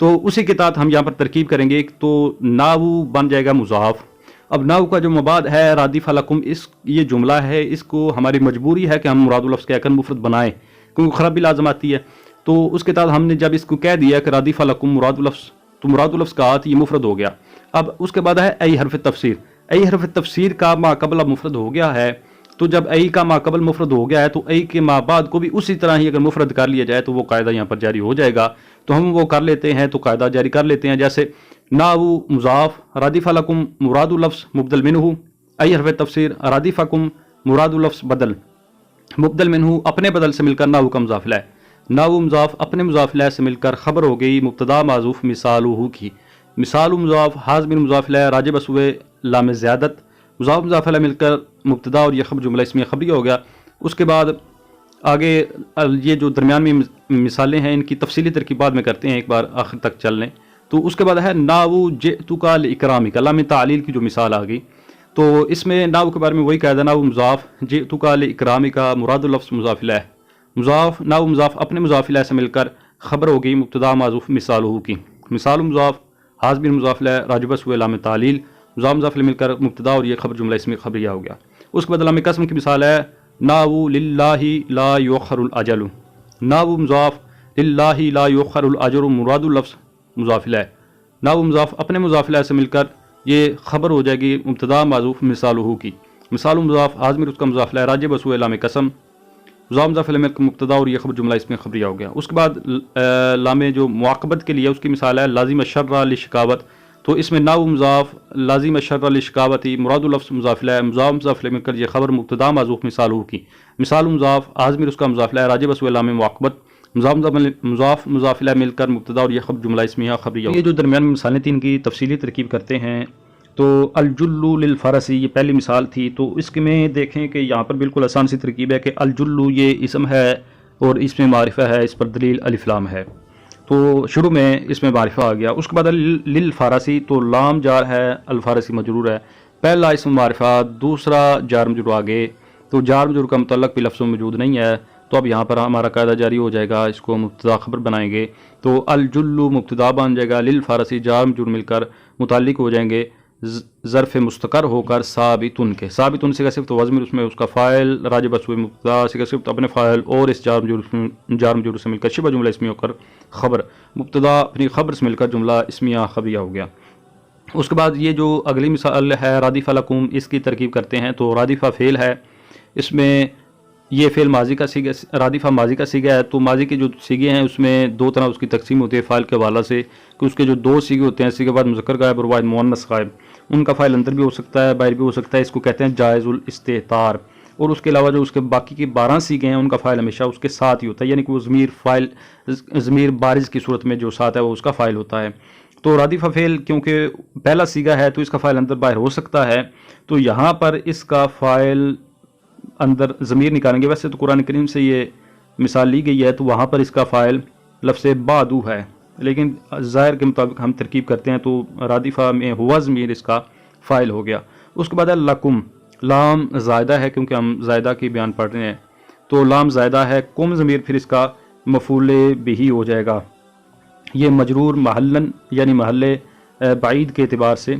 تو اسی کے تحت ہم یہاں پر ترکیب کریں گے. تو ناو بن جائے گا مضاف. اب ناو کا جو مباد ہے رادف لکم، یہ جملہ ہے، اس کو ہماری مجبوری ہے کہ ہم مراد الفظ کہہ کر مفرد بنائیں کیونکہ خرابی لازم آتی ہے. تو اس کے تحت ہم نے جب اس کو کہہ دیا کہ رادف لکم مراد الفظ، تو مراد الفظ کا آت یہ مفرد ہو گیا. اب اس کے بعد ہے ای حرف تفسیر. ای حرف تفسیر کا ما قبل مفرد ہو گیا ہے. تو جب ای کا ما قبل مفرد ہو گیا ہے تو ای کے ما بعد کو بھی اسی طرح ہی اگر مفرد کر لیا جائے تو وہ قاعدہ یہاں پر جاری ہو جائے گا. تو ہم وہ کر لیتے ہیں، تو قاعدہ جاری کر لیتے ہیں. جیسے ناو مضاف، رادف لکم مراد الفظ مبدل منہ، ای حرف تفسیر رادفکم مراد الفظ بدل، مبدل منہ اپنے بدل سے مل کر ناو کا مضاف الیہ. ناو مضاف اپنے مضاف الیہ سے مل کر خبر ہو گئی مبتدا معذوف مثالہ کی. مثال مضاف حاض بن مضاف الیہ راجع بسوے لام زیادت، مضاف مضاف الیہ مل کر مبتدا اور یہ خبر جملہ اسمیہ خبریہ ہو گیا. اس کے بعد آگے یہ جو درمیان میں مثالیں ہیں ان کی تفصیلی ترکیب بعد میں کرتے ہیں، ایک بار آخر تک چل لیں. تو اس کے بعد ہے ناو جئتک لاکرامک، لام تعلیل کی جو مثال آ گئی. تو اس میں ناو کے بارے میں وہی قاعدہ، ناو مضاف جئتک لاکرامک مراد اللفظ مضاف الیہ، مضاف ناو مضاف اپنے مضاف الیہ سے مل کر خبر ہو گئی مبتدا معذوف مثالہ کی. مثال مضاف حاض بن مضاف الیہ راجع بسوے لام تعلیل، مضاف مضاف الیہ مل کر مبتدا اور یہ خبر جملہ اسمیہ خبریہ ہو گیا. اس کے بعد لام قسم کی مثال ہے ناو للہ لا یؤخر الاجل. ناو مضاف للہ لا یؤخر الاجر مراد اللفظ مضاف الیہ. ناو مضاف اپنے مضاف الیہ سے مل کر یہ خبر ہو جائے گی مبتدا معذوف مثالہ کی. مثال مضاف حاضمر اس کا مضاف الیہ راجع بسوے لام قسم، مضاف مضاف الیہ مل کر مبتدا اور یہ خبر جملہ اسمیہ خبریہ ہو گیا. اس کے بعد لام جو معاقبت کے لیے اس کی مثال ہے لازم الشر لشکاوت. تو اس میں ناو مضاف لازم الشر لشکاوتی مراد اللفظ مضاف الیہ، مضاف مضاف الیہ مل کر یہ خبر مبتدا معذوف مثالہ کی. مثال مضاف حاضمر اس کا مضاف الیہ راجع بسوے لام معاقبت، مضاف مضاف الیہ مل کر مبتدا اور یہ خبر جملہ اسمیہ خبریہ. یہ جو درمیان میں مثالیں تھیں ان کی تفصیلی ترکیب کرتے ہیں. تو الجلو للفرسی یہ پہلی مثال تھی. تو اس کے میں دیکھیں کہ یہاں پر بالکل آسان سی ترکیب ہے کہ الجلو یہ اسم ہے اور اس میں معرفہ ہے، اس پر دلیل الف لام ہے. تو شروع میں اس میں معرفہ آ گیا. اس کے بعد للفارسی تو لام جار ہے، الفارسی مجرور ہے، پہلا اسم معرفہ، دوسرا جار مجرور آگے. تو جار مجرور کا متعلق بھی لفظ موجود نہیں ہے. تو اب یہاں پر ہمارا قاعدہ جاری ہو جائے گا، اس کو مبتدا خبر بنائیں گے. تو الجلو مبتدا بن جائے گا، للفارسی جار مجرور مل کر متعلق ہو جائیں گے ظرف مستقر ہو کر ثابتن کے. ثابتن سے کا صرف تو وزمیر اس میں اس کا فاعل راجع بسوے مبتدا سے کا صرف اپنے فاعل اور اس جار مجرور سے مل کر شبہ جملہ اسمیہ ہو کر خبر، مبتدا اپنی خبر سے مل کر جملہ اسمیہ خبریہ ہو گیا. اس کے بعد یہ جو اگلی مثال ہے رادف لکم، اس کی ترکیب کرتے ہیں. تو رادفہ فعل ہے، اس میں یہ فعل ماضی کا سیگا، رادفہ ماضی کا سیگا ہے. تو ماضی کے جو سیگے ہیں اس میں دو طرح اس کی تقسیم ہوتی ہے فاعل کے حوالہ سے، کہ اس کے جو دو سیگے ہوتے ہیں، سیگے بعد مذکر غائب اور واحد مؤنث غائب، ان کا فاعل اندر بھی ہو سکتا ہے باہر بھی ہو سکتا ہے. اس کو کہتے ہیں جائز الاستہتار. اور اس کے علاوہ جو اس کے باقی کے 12 سیگے ہیں ان کا فاعل ہمیشہ اس کے ساتھ ہی ہوتا ہے، یعنی کہ وہ ضمیر بارز کی صورت میں جو ساتھ ہے وہ اس کا فاعل ہوتا ہے. تو رادفہ فعل کیونکہ پہلا سیگا ہے تو اس کا فاعل اندر باہر ہو سکتا ہے. تو یہاں پر اس کا فاعل اندر ضمیر نکالیں گے. ویسے تو قرآن کریم سے یہ مثال لی گئی ہے تو وہاں پر اس کا فاعل لفظ بعدو ہے، لیکن ظاہر کے مطابق ہم ترکیب کرتے ہیں تو رادفہ میں ہوا ضمیر اس کا فاعل ہو گیا. اس کے بعد ہے لکم، لام زائدہ ہے کیونکہ ہم زائدہ کی بیان پڑھ رہے ہیں. تو لام زائدہ ہے، کم ضمیر پھر اس کا مفعول بہ ہو جائے گا. یہ مجرور محلن یعنی محل بعید کے اعتبار سے.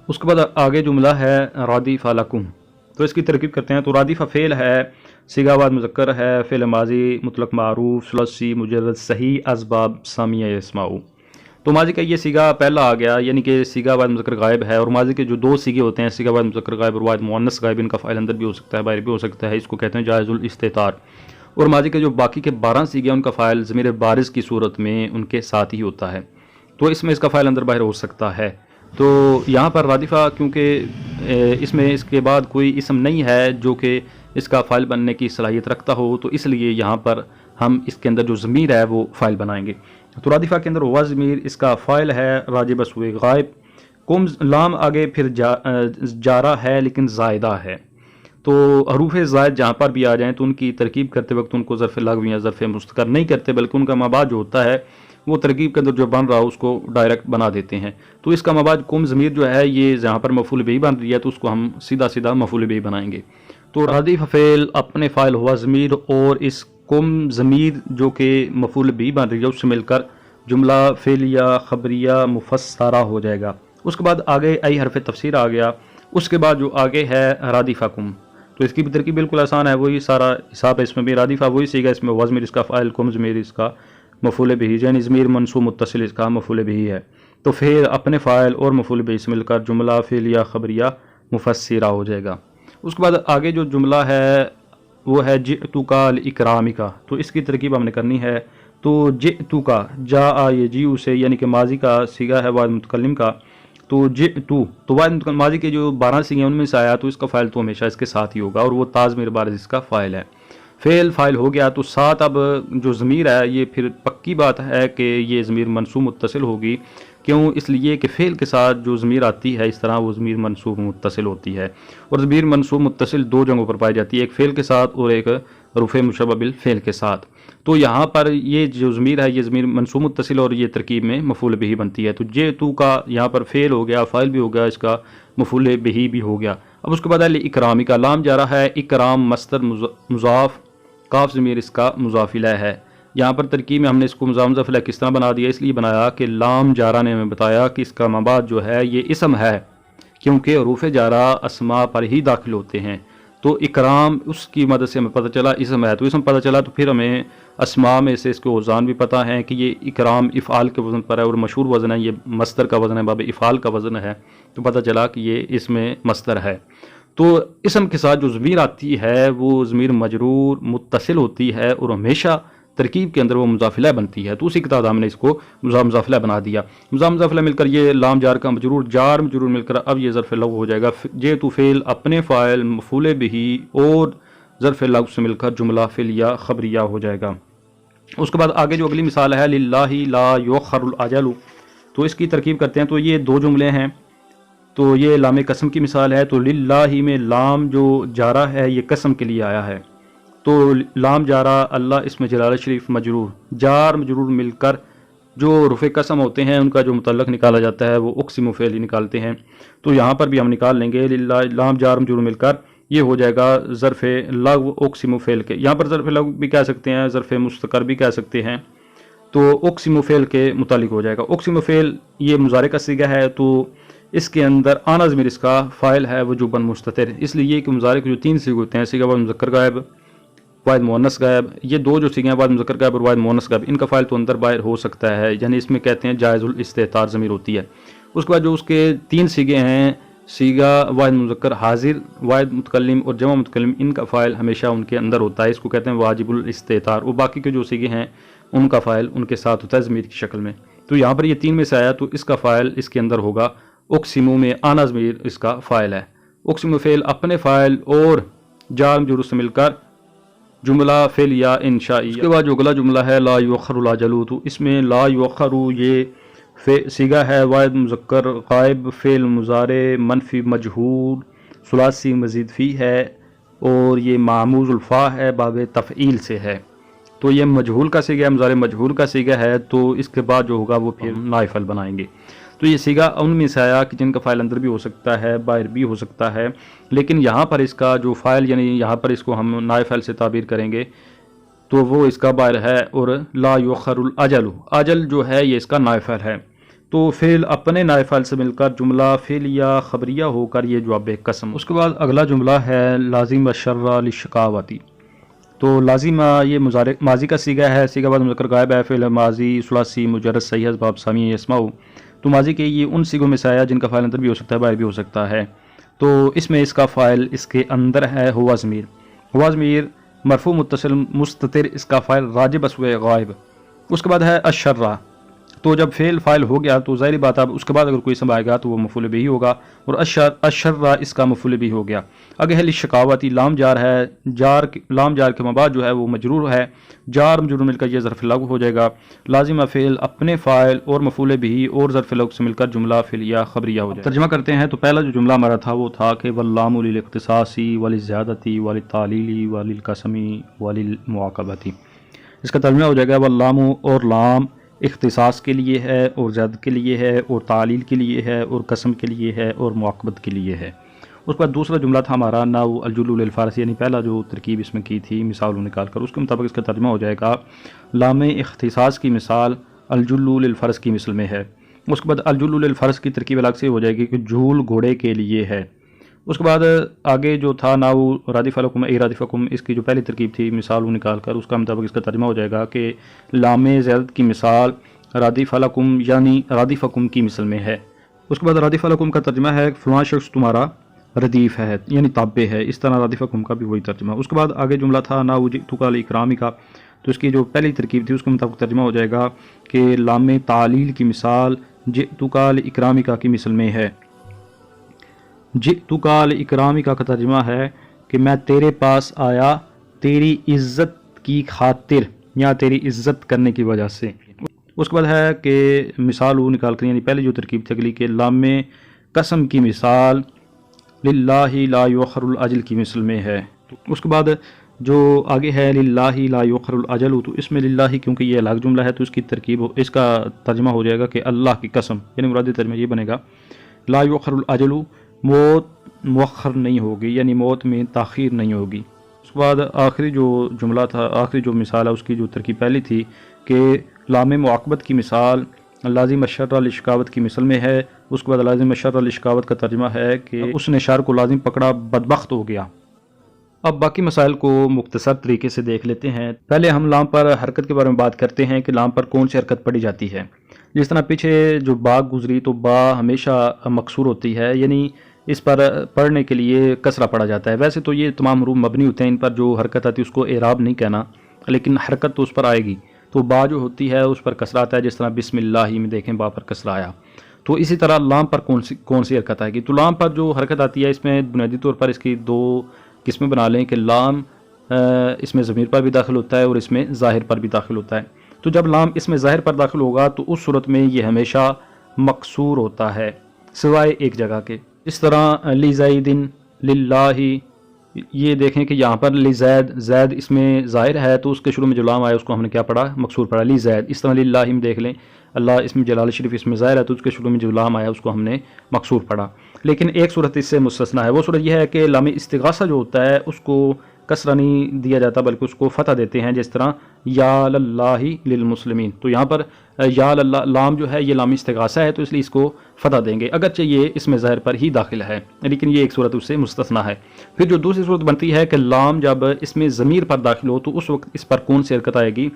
اس کے بعد آگے جملہ ہے رادف لکم. تو اس کی ترکیب کرتے ہیں. تو رادفہ فعل ہے، صیغہ بعد مذکر ہے، فعل ماضی مطلق معروف ثلاثی مجرد صحیح اسباب سامیہ اسماء. تو ماضی کا یہ صیغہ پہلا آ گیا، یعنی کہ صیغہ بعد مذکر غائب ہے. اور ماضی کے جو دو صیغے ہوتے ہیں صیغہ بعد مذکر غائب اور واحد مؤنث غائب، ان کا فاعل اندر بھی ہو سکتا ہے باہر بھی ہو سکتا ہے. اس کو کہتے ہیں جائز الاستہتار. اور ماضی کے جو باقی کے 12 صیغے ہیں ان کا فاعل ضمیر بارز کی صورت میں ان کے ساتھ ہی ہوتا ہے. تو اس میں اس کا فاعل اندر باہر ہو سکتا ہے. تو یہاں پر رادفہ کیونکہ اس میں اس کے بعد کوئی اسم نہیں ہے جو کہ اس کا فاعل بننے کی صلاحیت رکھتا ہو، تو اس لیے یہاں پر ہم اس کے اندر جو ضمیر ہے وہ فاعل بنائیں گے. تو رادفہ کے اندر ہوا ضمیر اس کا فاعل ہے راجع بسوے غائب. کم لام آگے پھر جارہ ہے لیکن زائدہ ہے. تو حروف زائد جہاں پر بھی آ جائیں تو ان کی ترکیب کرتے وقت ان کو ظرف لغو یا ظرف مستقر نہیں کرتے، بلکہ ان کا مباد جو ہوتا ہے وہ ترکیب کے اندر جو بن رہا ہو اس کو ڈائریکٹ بنا دیتے ہیں. تو اس کا مباد کم ضمیر جو ہے یہ جہاں پر مفعول بہ بن رہی ہے تو اس کو ہم سیدھا مفعول بہ بنائیں گے. تو رادف فعل اپنے فاعل ہوا ضمیر اور اس کم ضمیر جو کہ مفعول بھی بن رہی ہے اس سے مل کر جملہ فعلیہ خبریہ مفسرہ ہو جائے گا۔ اس کے بعد آگے ای حرف تفسیر آ گیا، اس کے بعد جو آگے ہے رادفکم، تو اس کی بھی ترکیب بالکل آسان ہے، وہی سارا حساب ہے، اس میں بھی رادفہ وہی سیگا، اس میں واو ضمیر اس کا فاعل، کم ضمیر اس کا مفعول بہ، یعنی ضمیر منصوب متصل اس کا مفعول بہ ہے، تو پھر اپنے فاعل اور مفعول بہ سے مل کر جملہ فعلیہ خبریہ مفسرہ ہو جائے گا۔ اس کے بعد آگے جو جملہ ہے وہ ہے جئتک لاکرامک، تو اس کی ترکیب ہم نے کرنی ہے، تو جئتک جاء یہ جی سے یعنی کہ ماضی کا صیغہ ہے واحد متکلم کا، تو جئتو تو واحد متکلم ماضی کے جو 12 صیغے ہیں ان میں سے آیا تو اس کا فاعل تو ہمیشہ اس کے ساتھ ہی ہوگا، اور وہ تا ضمیر بارز اس کا فاعل ہے۔ فعل فاعل ہو گیا تو ساتھ اب جو ضمیر ہے یہ پھر پکی بات ہے کہ یہ ضمیر منصوب متصل ہوگی، کیوں؟ اس لیے کہ فعل کے ساتھ جو ضمیر آتی ہے اس طرح وہ ضمیر منصوب متصل ہوتی ہے، اور ضمیر منصوب متصل دو جگہوں پر پائی جاتی ہے، ایک فعل کے ساتھ اور ایک رفع مشبہ بالفعل کے ساتھ۔ تو یہاں پر یہ جو ضمیر ہے یہ ضمیر منصوب متصل اور یہ ترکیب میں مفعول بہ بنتی ہے، تو جئتو کا یہاں پر فعل ہو گیا، فاعل بھی ہو گیا، اس کا مفعول بہ بھی ہو گیا۔ اب اس کے بعد اکرامی کا لام جا رہا ہے، اکرام مصدر مضاف، کاف ضمیر اس کا مضاف الیہ ہے۔ یہاں پر ترکیب میں ہم نے اس کو مضاف الیہ کس طرح بنا دیا، اس لیے بنایا کہ لام جارہ نے ہمیں بتایا کہ اس کا مبعد جو ہے یہ اسم ہے، کیونکہ حروف جارہ اسماء پر ہی داخل ہوتے ہیں، تو اکرام اس کی مدد سے ہمیں پتہ چلا اسم ہے، تو اسم پتہ چلا تو پھر ہمیں اسماء میں سے اس کے اوزان بھی پتہ ہیں کہ یہ اکرام افعال کے وزن پر ہے، اور مشہور وزن ہے یہ مصدر کا وزن ہے، باب افعال کا وزن ہے، تو پتہ چلا کہ یہ اس میں مصدر ہے۔ تو اسم کے ساتھ جو ضمیر آتی ہے وہ ضمیر مجرور متصل ہوتی ہے اور ہمیشہ ترکیب کے اندر وہ مضاف الیہ بنتی ہے، تو اسی کے تحت ہم نے اس کو مضاف الیہ بنا دیا۔ مضاف الیہ مل کر یہ لام جار کا مجرور، جار مجرور مل کر اب یہ ظرف لغو ہو جائے گا، جئتو فعل اپنے فاعل مفعول بہ اور ظرف لغو سے مل کر جملہ فعلیہ خبریہ ہو جائے گا۔ اس کے بعد آگے جو اگلی مثال ہے للہ لا یؤخر الاجل، تو اس کی ترکیب کرتے ہیں، تو یہ دو جملے ہیں، تو یہ لام قسم کی مثال ہے، تو للہ میں لام جو جارہ ہے یہ قسم کے لیے آیا ہے، تو لام جارہ اللہ اسم جلالہ شریف مجرور، جار مجرور مل کر جو رفع قسم ہوتے ہیں ان کا جو متعلق نکالا جاتا ہے وہ اقسم فعل ہی نکالتے ہیں، تو یہاں پر بھی ہم نکال لیں گے للہ لام جار مجرور مل کر یہ ہو جائے گا ظرف لغو اقسم فعل کے، یہاں پر ظرف لغو بھی کہہ سکتے ہیں، ظرف مستقر بھی کہہ سکتے ہیں، تو اقسم فعل کے متعلق ہو جائے گا۔ اقسم فعل یہ مضارع کا صیغہ ہے، تو اس کے اندر آنا ضمیر اس کا فاعل ہے وجوباً مستتر، اس لیے کہ مضارع کے جو 3 صیغے ہوتے ہیں، صیغہ واحد مذکر غائب، واحد مؤنث غائب، یہ دو جو صیغے ہیں واحد مذکر غائب اور واحد مؤنث غائب، ان کا فاعل تو اندر باہر ہو سکتا ہے، یعنی اس میں کہتے ہیں جائز الاستتار ضمیر ہوتی ہے۔ اس کے بعد جو اس کے 3 صیغے ہیں، صیغہ واحد مذکر حاضر، واحد متکلم اور جمع متکلم، ان کا فاعل ہمیشہ ان کے اندر ہوتا ہے، اس کو کہتے ہیں واجب الاستتار، اور باقی کے جو صیغے ہیں ان کا فاعل ان کے ساتھ ہوتا ہے ضمیر کی شکل میں، تو یہاں پر یہ 3 میں سے آیا تو اس کا فاعل اس کے اندر ہوگا، اقسمو میں آنا ضمیر اس کا فاعل ہے، اقسم فعل اپنے فاعل اور جار مجرور سے مل کر جملہ فعلیہ انشائی۔ اس کے بعد جو اگلا جملہ ہے لا یؤخر الاجل، تو اس میں لا یؤخر یہ صیغہ ہے واحد مذکر غائب، فعل مضارع منفی مجہول ثلاثی مزید فی ہے، اور یہ معموز الفا ہے، باب تفعیل سے ہے، تو یہ مجہول کا صیغہ ہے، مضارع مجہول کا صیغہ ہے، تو اس کے بعد جو ہوگا وہ پھر نائب فعل بنائیں گے، تو یہ صیغہ ان میں سے آیا کہ جن کا فاعل اندر بھی ہو سکتا ہے باہر بھی ہو سکتا ہے، لیکن یہاں پر اس کا جو فاعل یعنی یہاں پر اس کو ہم نائب فعل سے تعبیر کریں گے تو وہ اس کا باہر ہے، اور لا یؤخر الاجل، اجل جو ہے یہ اس کا نائب فعل ہے، تو فعل اپنے نائب فعل سے مل کر جملہ فعلیہ خبریہ ہو کر یہ جواب قسم۔ اس کے بعد اگلا جملہ ہے لازم الشر للشقاوتی، تو لازمہ یہ ماضی کا صیغہ ہے، صیغہ بعد مذکر غائب ہے، فعل ماضی ثلاثی مجرد صحیح باب سامی یسمع، تو ماضی کے یہ ان صیغوں میں سے آیا جن کا فاعل اندر بھی ہو سکتا ہے باہر بھی ہو سکتا ہے، تو اس میں اس کا فاعل اس کے اندر ہے ہوا ضمیر، ہوا ضمیر مرفوع متصل مستتر، اس کا فاعل راجب اسوء غائب۔ اس کے بعد ہے الشرہ، تو جب فعل فاعل ہو گیا تو ظاہری بات اب اس کے بعد اگر کوئی اسم آئے گا تو وہ مفعول بہ ہوگا، اور الشرہ اس کا مفعول بہ ہو گیا۔ آگے ہے للشقاوتی، لام جار ہے، لام جار کے مبعد جو ہے وہ مجرور ہے، جار مجرور مل کر یہ ظرف لغو ہو جائے گا، لازمہ فعل اپنے فاعل اور مفعول بہ اور ظرف لغو سے مل کر جملہ فعلیہ خبریہ ہو جائے گا۔ ترجمہ کرتے ہیں، تو پہلا جو جملہ ہمارا تھا وہ تھا کہ واللام للاختصاص وللزیادۃ وللتعلیل وللقسم وللمعاقبۃ، اس کا ترجمہ ہو جائے گا واللام، اور لام اختصاص کے لیے ہے اور زیادت کے لیے ہے اور تعلیل کے لیے ہے اور قسم کے لیے ہے اور معاقبت کے لیے ہے، اس کے بعد دوسرا جملہ تھا ہمارا ناو الجل للفارسی، یعنی پہلا جو ترکیب اس میں کی تھی مثال نکال کر، اس کے مطابق اس کا ترجمہ ہو جائے گا لام اختصاص کی مثال الجل للفرس کی مثل میں ہے۔ اس کے بعد الجل للفرس کی ترکیب الگ سے ہو جائے گی کہ جھول گھوڑے کے لیے ہے۔ اس کے بعد آگے جو تھا ناو رادف لکم ای رادفکم، اس کی جو پہلی ترکیب تھی مثال نکال کر، اس کا مطابق اس کا ترجمہ ہو جائے گا کہ لام زیادت کی مثال رادف لکم یعنی رادفکم کی مثل میں ہے۔ اس کے بعد رادف لکم کا ترجمہ ہے فلاں شخص تمہارا ردیف ہے یعنی تابع ہے، اس طرح رادفکم کا بھی وہی ترجمہ۔ اس کے بعد آگے جملہ تھا ناو جئتک لاکرامی کا، تو اس کی جو پہلی ترکیب تھی اس کے مطابق ترجمہ ہو جائے گا کہ لام تعلیل کی مثال جئتک لاکرامک کی مثل میں ہے۔ جئتک لاکرامک کا ترجمہ ہے کہ میں تیرے پاس آیا تیری عزت کی خاطر یا تیری عزت کرنے کی وجہ سے۔ اس کے بعد ہے کہ مثال نکال کر، یعنی پہلی جو ترکیب تھی اگلی کہ لام قسم کی مثال للہ لا یؤخر الاجل کی مثل میں ہے۔ اس کے بعد جو آگے ہے للہ لا یؤخر الاجل، تو اس میں للہ کیونکہ یہ الگ جملہ ہے تو اس کی ترکیب اس کا ترجمہ ہو جائے گا کہ اللہ کی قسم، یعنی مرادی ترجمہ یہ بنے گا لا یؤخر الاجل، موت مؤخر نہیں ہوگی یعنی موت میں تاخیر نہیں ہوگی۔ اس کے بعد آخری جو جملہ تھا، آخری جو مثال ہے اس کی جو ترکیب پہلی تھی کہ لام معاقبت کی مثال لازم الشر لشکاوت کی مثل میں ہے۔ اس کے بعد لازم الشر لشکاوت کا ترجمہ ہے کہ اس نے شر کو لازم پکڑا بدبخت ہو گیا۔ اب باقی مسائل کو مختصر طریقے سے دیکھ لیتے ہیں۔ پہلے ہم لام پر حرکت کے بارے میں بات کرتے ہیں کہ لام پر کون سی حرکت پڑی جاتی ہے۔ جس طرح پیچھے جو با گزری تو با ہمیشہ مکسور ہوتی ہے، یعنی اس پر پڑھنے کے لیے کسرہ پڑا جاتا ہے۔ ویسے تو یہ تمام حروف مبنی ہوتے ہیں، ان پر جو حرکت آتی ہے اس کو اعراب نہیں کہنا، لیکن حرکت تو اس پر آئے گی۔ تو با جو ہوتی ہے اس پر کسرہ آتا ہے، جس طرح بسم اللہ میں دیکھیں با پر کسرہ آیا۔ تو اسی طرح لام پر کون سی حرکت آئے گی؟ تو لام پر جو حرکت آتی ہے اس میں بنیادی طور پر اس کی دو قسمیں بنا لیں کہ لام اس میں ضمیر پر بھی داخل ہوتا ہے اور اس میں ظاہر پر بھی داخل ہوتا ہے۔ تو جب لام اس میں ظاہر پر داخل ہوگا تو اس صورت میں یہ ہمیشہ مکسور ہوتا ہے سوائے ایک جگہ کے، اس طرح لزیدن للہ، یہ دیکھیں کہ یہاں پر لزید، زید اس میں ظاہر ہے تو اس کے شروع میں جو لام آیا اس کو ہم نے کیا پڑھا؟ مکسور پڑھا لزید۔ اس طرح للہ میں دیکھ لیں اللہ اس میں جلال شریف اس میں ظاہر ہے تو اس کے شروع میں جو لام آیا اس کو ہم نے مکسور پڑھا۔ لیکن ایک صورت اس سے مستثنا ہے، وہ صورت یہ ہے کہ لام استغاثہ جو ہوتا ہے اس کو کسرہ نہیں دیا جاتا بلکہ اس کو فتح دیتے ہیں، جس طرح یا اللہ للمسلمین۔ تو یہاں پر یا اللہ لام جو ہے یہ لام استغاثہ ہے تو اس لیے اس کو فتح دیں گے، اگرچہ یہ اس میں ظاہر پر ہی داخل ہے، لیکن یہ ایک صورت اس سے مستثنا ہے۔ پھر جو دوسری صورت بنتی ہے کہ لام جب اس میں ضمیر پر داخل ہو تو اس وقت اس پر کون سی حرکت آئے گی؟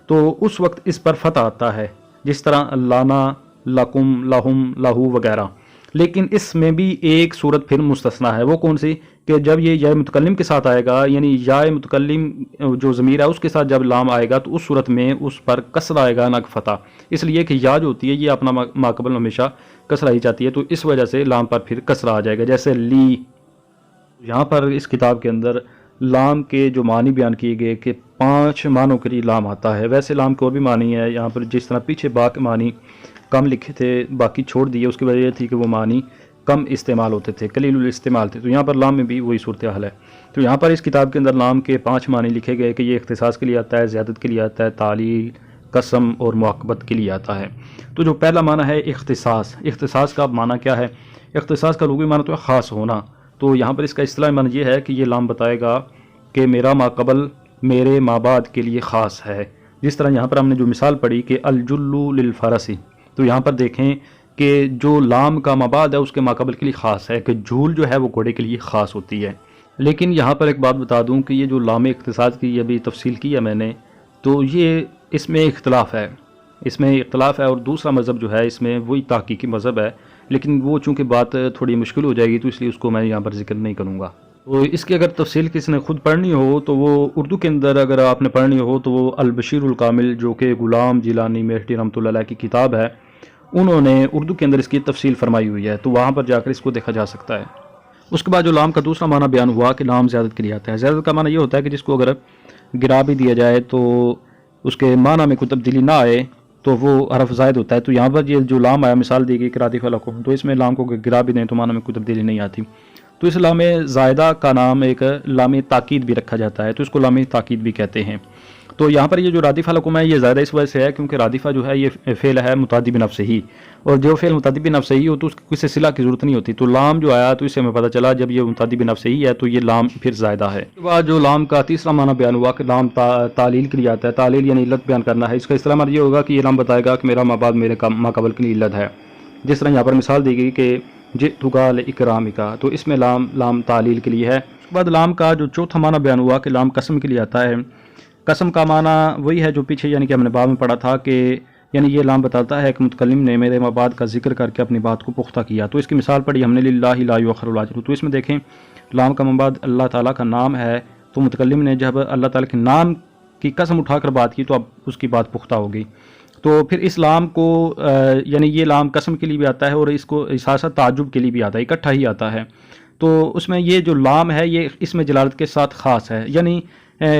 تو اس وقت اس پر فتح آتا ہے، جس طرح لانا، لکم، لہم، لہو وغیرہ۔ لیکن اس میں بھی ایک صورت پھر مستثنا ہے، وہ کون سی؟ کہ جب یہ یا متکلم کے ساتھ آئے گا، یعنی یا متکلم جو ضمیر ہے اس کے ساتھ جب لام آئے گا تو اس صورت میں اس پر کسرہ آئے گا نہ کہ فتح، اس لیے کہ یا جو ہوتی ہے یہ اپنا ماقبل ہمیشہ کسرہ ہی چاہتی ہے تو اس وجہ سے لام پر پھر کسرہ آ جائے گا۔ جیسے لی، یہاں پر اس کتاب کے اندر لام کے جو معنی بیان کیے گئے کہ 5 معنوں کے لیے لام آتا ہے، ویسے لام کے اور بھی معنی ہے یہاں پر، جس طرح پیچھے با کے معنی کم لکھے تھے باقی چھوڑ دیے، اس کی وجہ یہ تھی کہ وہ معنی کم استعمال ہوتے تھے، قلیل الاستعمال تھے، تو یہاں پر لام میں بھی وہی صورتحال ہے۔ تو یہاں پر اس کتاب کے اندر لام کے 5 معنی لکھے گئے کہ یہ اختصاص کے لیے آتا ہے، زیادت کے لیے آتا ہے، تعلیل، قسم اور معاقبت کے لیے آتا ہے۔ تو جو پہلا معنی ہے اختصاص، اختصاص کا معنی کیا ہے؟ اختصاص کا لغوی معنی تو ہے خاص ہونا، تو یہاں پر اس کا اصطلاحی معنی یہ ہے کہ یہ لام بتائے گا کہ میرا ماقبل میرے مابعد کے لیے خاص ہے۔ جس طرح یہاں پر ہم نے جو مثال پڑھی کہ الجل للفرسی، تو یہاں پر دیکھیں کہ جو لام کا مابعد ہے اس کے ماقبل کے لیے خاص ہے، کہ جھول جو ہے وہ گھوڑے کے لیے خاص ہوتی ہے۔ لیکن یہاں پر ایک بات بتا دوں کہ یہ جو لام اختصاص کی ابھی تفصیل کی ہے میں نے، تو یہ اس میں اختلاف ہے، اس میں اختلاف ہے، اور دوسرا مذہب جو ہے اس میں وہی تحقیقی مذہب ہے، لیکن وہ چونکہ بات تھوڑی مشکل ہو جائے گی تو اس لیے اس کو میں یہاں پر ذکر نہیں کروں گا۔ تو اس کی اگر تفصیل کسی نے خود پڑھنی ہو تو وہ اردو کے اندر اگر آپ نے پڑھنی ہو تو وہ البشیر الکامل جو کہ غلام جیلانی میرٹھی رحمۃ اللہ علیہ کی کتاب ہے، انہوں نے اردو کے اندر اس کی تفصیل فرمائی ہوئی ہے، تو وہاں پر جا کر اس کو دیکھا جا سکتا ہے۔ اس کے بعد جو لام کا دوسرا معنی بیان ہوا کہ لام زیادت کے لیے آتا ہے۔ زیادت کا معنی یہ ہوتا ہے کہ جس کو اگر گرا بھی دیا جائے تو اس کے معنی میں کوئی تبدیلی نہ آئے تو وہ حرف زائد ہوتا ہے۔ تو یہاں پر یہ جو لام آیا مثال دی گئی رادف لکم، تو اس میں لام کو گرا بھی دیں تو معنی میں کوئی تبدیلی نہیں آتی، تو اس لام زائدہ کا نام ایک لام تاکید بھی رکھا جاتا ہے، تو اس کو لام تاکید بھی کہتے ہیں۔ تو یہاں پر یہ جو رادفہ لکم ہے یہ زیادہ اس وجہ سے ہے کیونکہ رادفہ جو ہے یہ فعل ہے متعدی بنفسہ ہی، اور جو فعل متعدی بنفسہ ہی ہو تو اس کی کسی صلہ کی ضرورت نہیں ہوتی، تو لام جو آیا تو اس سے ہمیں پتہ چلا جب یہ متعدی بنفسہ ہی ہے تو یہ لام پھر زائدہ ہے۔ اس کے بعد جو لام کا تیسرا معنی بیان ہوا کہ لام تعلیل کے لیے آتا ہے، تعلیل یعنی علت بیان کرنا ہے۔ اس کا اصطلاح معنی یہ ہوگا کہ یہ لام بتائے گا کہ میرا ما بعد میرے ما قبل کے لیے علت ہے، جس طرح یہاں پر مثال دی گئی کہ جئتک لإکرامک، تو اس میں لام تعلیل کے لیے ہے۔ اس کے بعد لام کا جو چوتھا معنی بیان ہوا کہ لام قسم کے لیے آتا ہے۔ قسم کا معنی وہی ہے جو پیچھے یعنی کہ ہم نے باب میں پڑھا تھا کہ یعنی یہ لام بتاتا ہے کہ متکلم نے میرے مباد کا ذکر کر کے اپنی بات کو پختہ کیا، تو اس کی مثال پڑھی ہم نے للہ لا یؤخر الاجر، تو اس میں دیکھیں لام کا مباد اللہ تعالیٰ کا نام ہے، تو متکلم نے جب اللہ تعالیٰ کے نام کی قسم اٹھا کر بات کی تو اب اس کی بات پختہ ہو گئی۔ تو پھر اس لام کو یعنی یہ لام قسم کے لیے بھی آتا ہے اور اس کو ساتھ ساتھ تعجب کے لیے بھی آتا ہے، اکٹھا ہی آتا ہے۔ تو اس میں یہ جو لام ہے یہ اس میں جلالت کے ساتھ خاص ہے، یعنی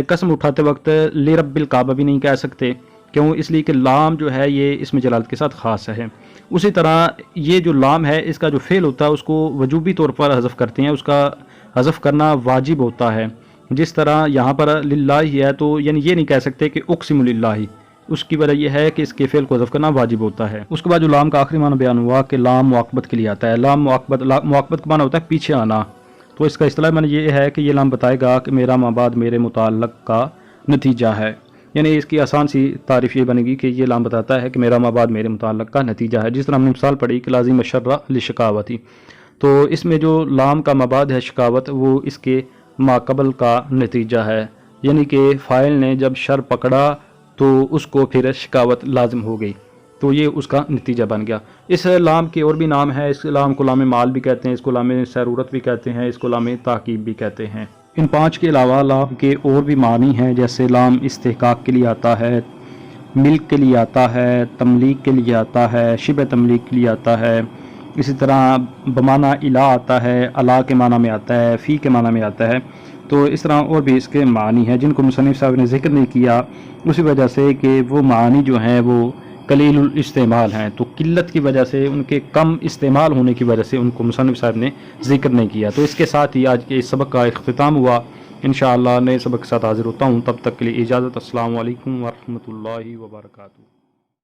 قسم اٹھاتے وقت لرب الکعبہ بھی نہیں کہہ سکتے، کیوں؟ اس لیے کہ لام جو ہے یہ اس میں جلالت کے ساتھ خاص ہے۔ اسی طرح یہ جو لام ہے اس کا جو فعل ہوتا ہے اس کو وجوبی طور پر حذف کرتے ہیں، اس کا حذف کرنا واجب ہوتا ہے، جس طرح یہاں پر للہ ہی ہے تو یعنی یہ نہیں کہہ سکتے کہ اقسم للہ، اس کی وجہ یہ ہے کہ اس کے فعل کو حذف کرنا واجب ہوتا ہے۔ اس کے بعد جو لام کا آخری معنی بیان ہوا کہ لام معاقبت کے لیے آتا ہے۔ لام معاقبت کا معنی ہوتا ہے پیچھے آنا، تو اس کا اصطلاح معنی یہ ہے کہ یہ لام بتائے گا کہ میرا ما بعد میرے متعلق کا نتیجہ ہے، یعنی اس کی آسان سی تعریف یہ بنے گی کہ یہ لام بتاتا ہے کہ میرا ما بعد میرے متعلق کا نتیجہ ہے، جس طرح ہم نے مثال پڑھی کہ لازم الشر لشکاوتی، تو اس میں جو لام کا ما بعد ہے شکاوت وہ اس کے ما قبل کا نتیجہ ہے، یعنی کہ فاعل نے جب شر پکڑا تو اس کو پھر شکاوت لازم ہو گئی، تو یہ اس کا نتیجہ بن گیا۔ اس لام کے اور بھی نام ہیں، اس لام کو لام مال بھی کہتے ہیں، اس کو لام سرورت بھی کہتے ہیں، اس کو لام تاکید بھی کہتے ہیں۔ ان پانچ کے علاوہ لام کے اور بھی معنی ہیں، جیسے لام استحقاق کے لیے آتا ہے، ملک کے لیے آتا ہے، تملیک کے لیے آتا ہے، شبہ تملیک کے لیے آتا ہے، اسی طرح بمعنی الہ آتا ہے، الا کے معنی میں آتا ہے، فی کے معنی میں آتا ہے، تو اس طرح اور بھی اس کے معنی ہیں جن کو مصنف صاحب نے ذکر نہیں کیا اسی وجہ سے کہ وہ معنی جو ہیں وہ قلیل الاستعمال ہیں، تو قلت کی وجہ سے ان کے کم استعمال ہونے کی وجہ سے ان کو مصنف صاحب نے ذکر نہیں کیا۔ تو اس کے ساتھ ہی آج کے اس سبق کا اختتام ہوا، انشاءاللہ نئے سبق کے ساتھ حاضر ہوتا ہوں، تب تک کے لیے اجازت۔ السلام علیکم ورحمۃ اللہ وبرکاتہ۔